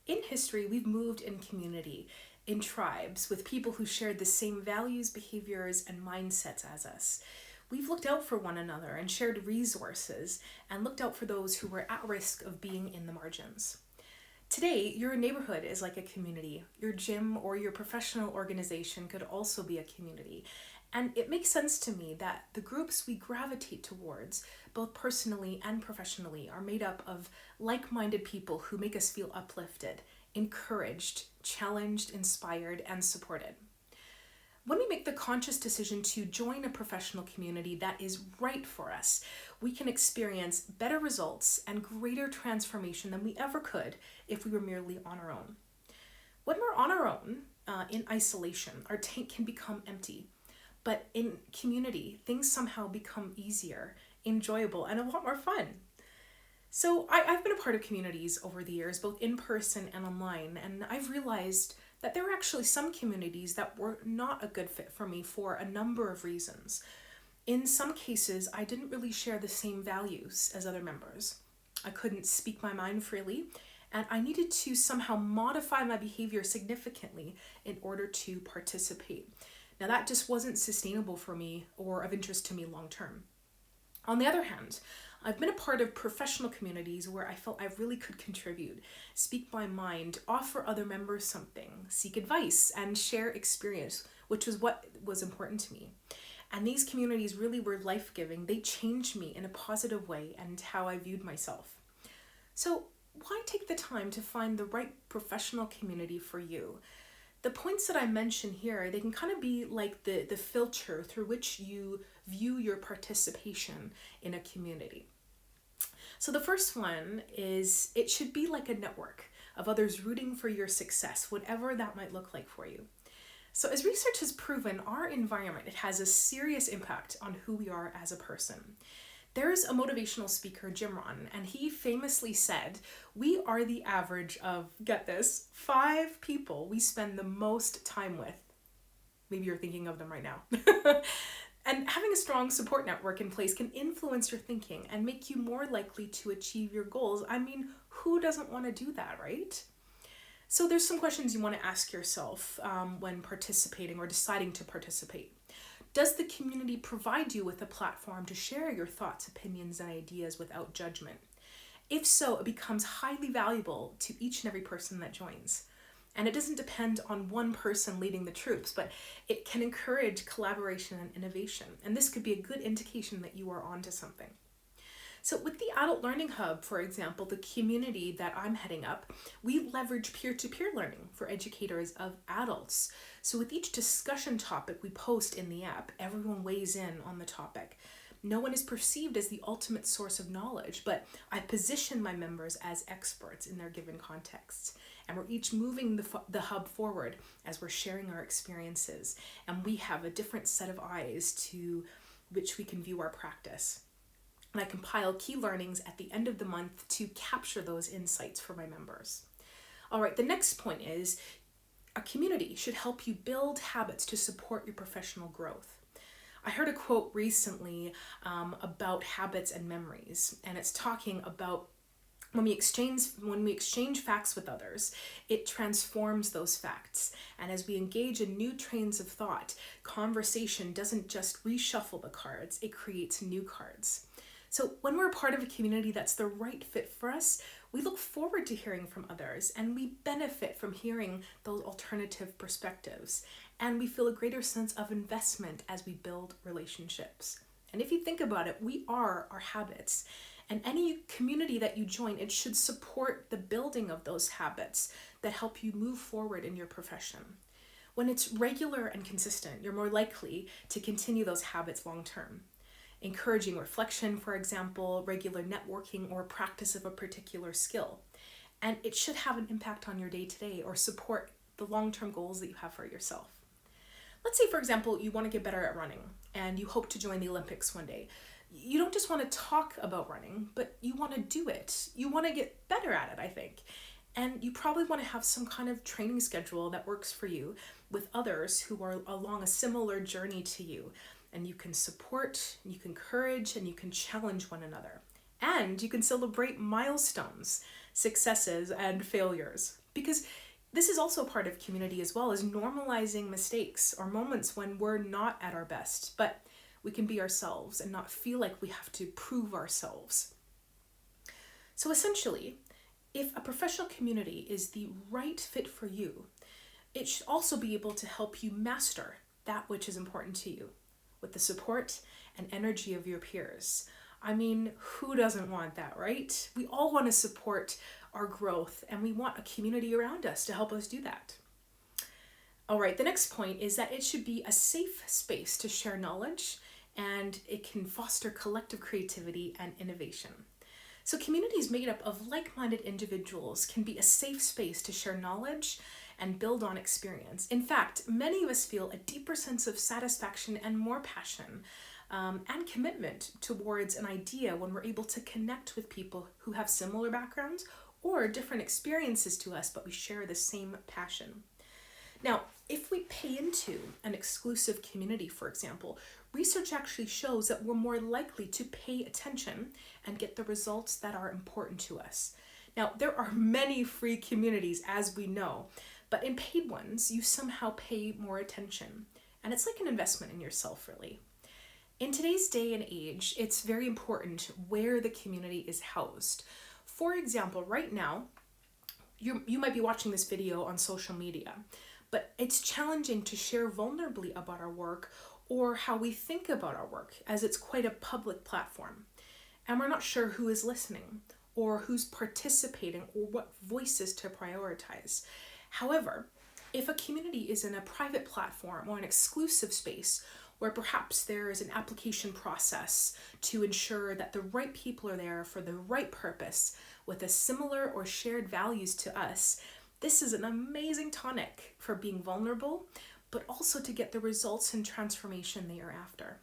In history, we've moved in community, in tribes, with people who shared the same values, behaviors, and mindsets as us. We've looked out for one another and shared resources and looked out for those who were at risk of being in the margins. Today, your neighborhood is like a community. Your gym or your professional organization could also be a community. And it makes sense to me that the groups we gravitate towards, both personally and professionally, are made up of like minded people who make us feel uplifted, encouraged, challenged, inspired, and supported. When we make the conscious decision to join a professional community that is right for us, we can experience better results and greater transformation than we ever could if we were merely on our own. When we're on our own, in isolation, our tank can become empty. But in community, things somehow become easier, enjoyable, and a lot more fun. So I've been a part of communities over the years, both in person and online, and I've realized that there were actually some communities that were not a good fit for me for a number of reasons. In some cases, I didn't really share the same values as other members. I couldn't speak my mind freely, and I needed to somehow modify my behavior significantly in order to participate. Now, that just wasn't sustainable for me or of interest to me long term. On the other hand, I've been a part of professional communities where I felt I really could contribute, speak my mind, offer other members something, seek advice, and share experience, which was what was important to me. And these communities really were life-giving. They changed me in a positive way and how I viewed myself. So why take the time to find the right professional community for you? The points that I mention here, they can kind of be like the filter through which you view your participation in a community. So the first one is it should be like a network of others rooting for your success, whatever that might look like for you. So as research has proven, our environment, it has a serious impact on who we are as a person. There's a motivational speaker, Jim Rohn, and he famously said, we are the average of, get this, 5 people we spend the most time with. Maybe you're thinking of them right now. And having a strong support network in place can influence your thinking and make you more likely to achieve your goals. I mean, who doesn't want to do that, right? So there's some questions you want to ask yourself when participating or deciding to participate. Does the community provide you with a platform to share your thoughts, opinions, and ideas without judgment? If so, it becomes highly valuable to each and every person that joins. And it doesn't depend on one person leading the troops, but it can encourage collaboration and innovation. And this could be a good indication that you are onto something. So with the Adult Learning Hub, for example, the community that I'm heading up, we leverage peer-to-peer learning for educators of adults. So with each discussion topic we post in the app, everyone weighs in on the topic. No one is perceived as the ultimate source of knowledge, but I position my members as experts in their given contexts. And we're each moving the hub forward as we're sharing our experiences. And we have a different set of eyes to which we can view our practice. And I compile key learnings at the end of the month to capture those insights for my members. All right, the next point is a community should help you build habits to support your professional growth. I heard a quote recently about habits and memories, and it's talking about when we exchange facts with others, it transforms those facts. And as we engage in new trains of thought, conversation doesn't just reshuffle the cards, it creates new cards. So when we're a part of a community that's the right fit for us, we look forward to hearing from others and we benefit from hearing those alternative perspectives. And we feel a greater sense of investment as we build relationships. And if you think about it, we are our habits. And any community that you join, it should support the building of those habits that help you move forward in your profession. When it's regular and consistent, you're more likely to continue those habits long term. Encouraging reflection, for example, regular networking, or practice of a particular skill. And it should have an impact on your day-to-day or support the long-term goals that you have for yourself. Let's say, for example, you want to get better at running and you hope to join the Olympics one day. You don't just want to talk about running, but you want to do it. You want to get better at it, I think. And you probably want to have some kind of training schedule that works for you with others who are along a similar journey to you. And you can support, you can encourage, and you can challenge one another. And you can celebrate milestones, successes, and failures. because this is also part of community as well, as normalizing mistakes or moments when we're not at our best, but we can be ourselves and not feel like we have to prove ourselves. So essentially, if a professional community is the right fit for you, it should also be able to help you master that which is important to you with the support and energy of your peers. I mean, who doesn't want that, right? We all want to support our growth, and we want a community around us to help us do that. All right, the next point is that it should be a safe space to share knowledge, and it can foster collective creativity and innovation. So communities made up of like-minded individuals can be a safe space to share knowledge and build on experience. In fact, many of us feel a deeper sense of satisfaction and more passion and commitment towards an idea when we're able to connect with people who have similar backgrounds or different experiences to us, but we share the same passion. Now, if we pay into an exclusive community, for example, research actually shows that we're more likely to pay attention and get the results that are important to us. Now, there are many free communities, as we know, but in paid ones, you somehow pay more attention. And it's like an investment in yourself, really. In today's day and age, it's very important where the community is housed. For example, right now, you might be watching this video on social media, but it's challenging to share vulnerably about our work or how we think about our work, as it's quite a public platform. And we're not sure who is listening or who's participating or what voices to prioritize. However, if a community is in a private platform or an exclusive space where perhaps there is an application process to ensure that the right people are there for the right purpose with a similar or shared values to us, this is an amazing tonic for being vulnerable, but also to get the results and transformation they are after.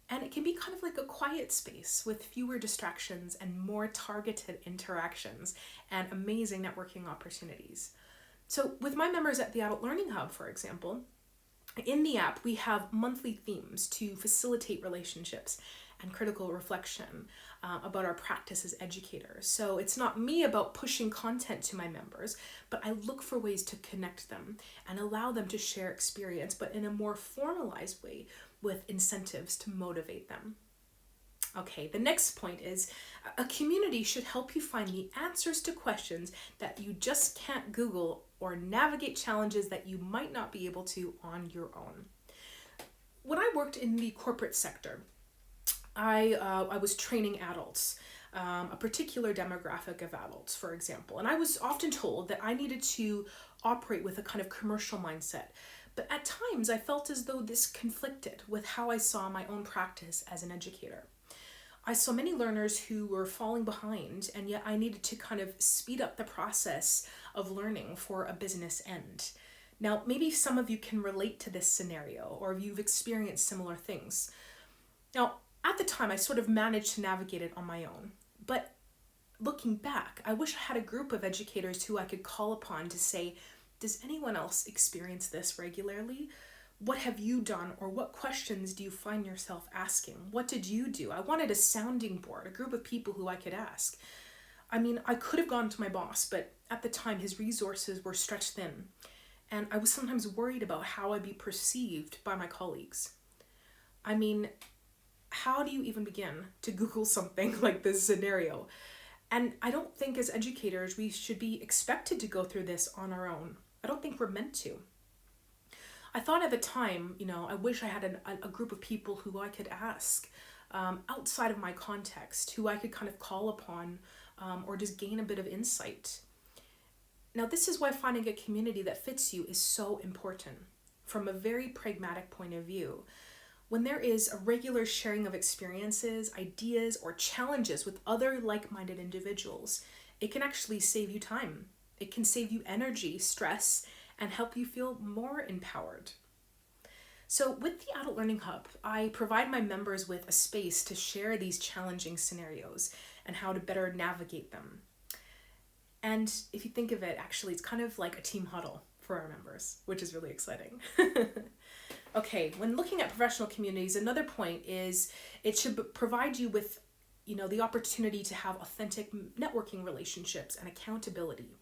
And it can be kind of like a quiet space with fewer distractions and more targeted interactions and amazing networking opportunities. So with my members at the Adult Learning Hub, for example, in the app, we have monthly themes to facilitate relationships and critical reflection about our practice as educators. So it's not me about pushing content to my members, but I look for ways to connect them and allow them to share experience, but in a more formalized way with incentives to motivate them. Okay, the next point is a community should help you find the answers to questions that you just can't Google or navigate challenges that you might not be able to on your own. When I worked in the corporate sector, I was training adults, a particular demographic of adults, for example, and I was often told that I needed to operate with a kind of commercial mindset. But at times I felt as though this conflicted with how I saw my own practice as an educator. I saw many learners who were falling behind, and yet I needed to kind of speed up the process of learning for a business end. Now, maybe some of you can relate to this scenario, or you've experienced similar things. Now, at the time, I sort of managed to navigate it on my own. But looking back, I wish I had a group of educators who I could call upon to say, does anyone else experience this regularly? What have you done, or what questions do you find yourself asking? What did you do? I wanted a sounding board, a group of people who I could ask. I mean, I could have gone to my boss, but at the time his resources were stretched thin, and I was sometimes worried about how I'd be perceived by my colleagues. I mean, how do you even begin to Google something like this scenario? And I don't think as educators we should be expected to go through this on our own. I don't think we're meant to. I thought at the time, I wish I had a group of people who I could ask outside of my context, who I could kind of call upon or just gain a bit of insight. Now, this is why finding a community that fits you is so important from a very pragmatic point of view. When there is a regular sharing of experiences, ideas, or challenges with other like-minded individuals, it can actually save you time. It can save you energy, stress, and help you feel more empowered. So with the Adult Learning Hub, I provide my members with a space to share these challenging scenarios and how to better navigate them. And if you think of it, actually, it's kind of like a team huddle for our members, which is really exciting. Okay, when looking at professional communities, another point is it should provide you with, the opportunity to have authentic networking relationships and accountability.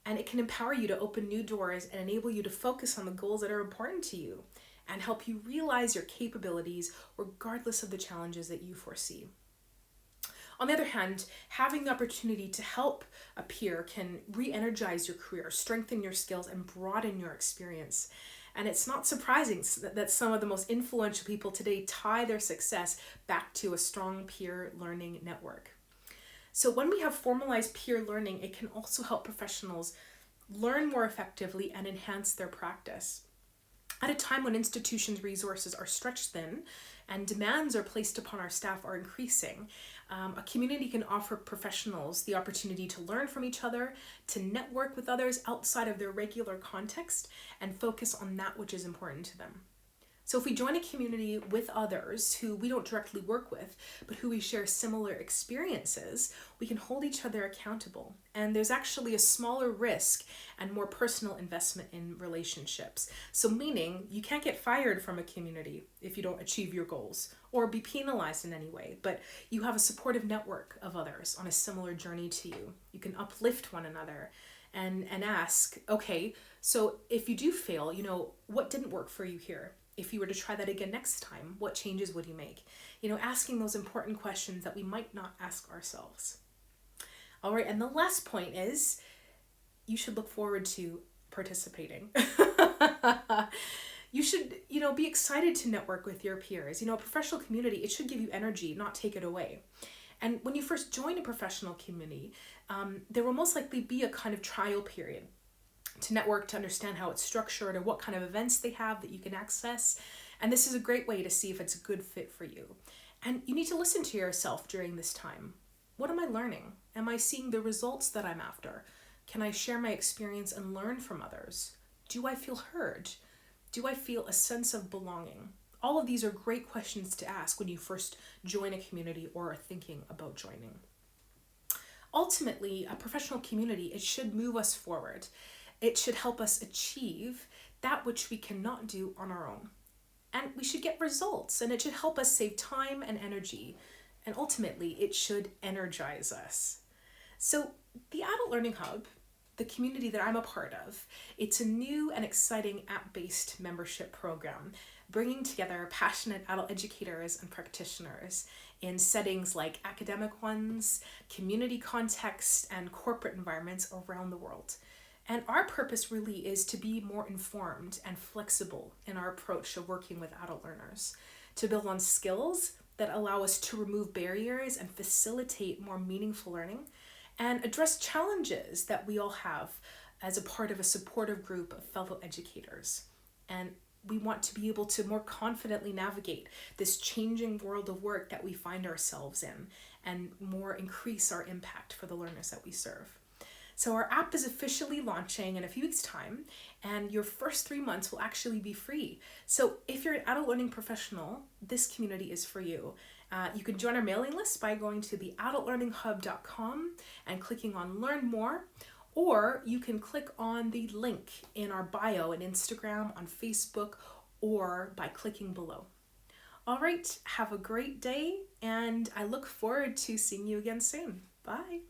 And it can empower you to open new doors and enable you to focus on the goals that are important to you and help you realize your capabilities regardless of the challenges that you foresee. On the other hand, having the opportunity to help a peer can re-energize your career, strengthen your skills, and broaden your experience. And it's not surprising that some of the most influential people today tie their success back to a strong peer learning network. So when we have formalized peer learning, it can also help professionals learn more effectively and enhance their practice. At a time when institutions' resources are stretched thin and demands are placed upon our staff are increasing, a community can offer professionals the opportunity to learn from each other, to network with others outside of their regular context, and focus on that which is important to them. So if we join a community with others who we don't directly work with, but who we share similar experiences, we can hold each other accountable. And there's actually a smaller risk and more personal investment in relationships. So meaning you can't get fired from a community if you don't achieve your goals or be penalized in any way, but you have a supportive network of others on a similar journey to you. You can uplift one another and ask, okay, so if you do fail, what didn't work for you here? If you were to try that again next time, what changes would you make? Asking those important questions that we might not ask ourselves. All right, and the last point is you should look forward to participating. You should, be excited to network with your peers. A professional community, it should give you energy, not take it away. And when you first join a professional community, there will most likely be a kind of trial period to network, to understand how it's structured or what kind of events they have that you can access. And this is a great way to see if it's a good fit for you. And you need to listen to yourself during this time. What am I learning? Am I seeing the results that I'm after? Can I share my experience and learn from others? Do I feel heard? Do I feel a sense of belonging? All of these are great questions to ask when you first join a community or are thinking about joining. Ultimately, a professional community, it should move us forward. It should help us achieve that which we cannot do on our own. And we should get results, and it should help us save time and energy. And ultimately, it should energize us. So the Adult Learning Hub, the community that I'm a part of, it's a new and exciting app-based membership program, bringing together passionate adult educators and practitioners in settings like academic ones, community contexts, and corporate environments around the world. And our purpose really is to be more informed and flexible in our approach to working with adult learners, to build on skills that allow us to remove barriers and facilitate more meaningful learning, and address challenges that we all have as a part of a supportive group of fellow educators. And we want to be able to more confidently navigate this changing world of work that we find ourselves in and more increase our impact for the learners that we serve. So our app is officially launching in a few weeks' time, and your first 3 months will actually be free. So if you're an adult learning professional, this community is for you. You can join our mailing list by going to the adultlearninghub.com and clicking on Learn More, or you can click on the link in our bio on Instagram, on Facebook, or by clicking below. All right, have a great day, and I look forward to seeing you again soon. Bye.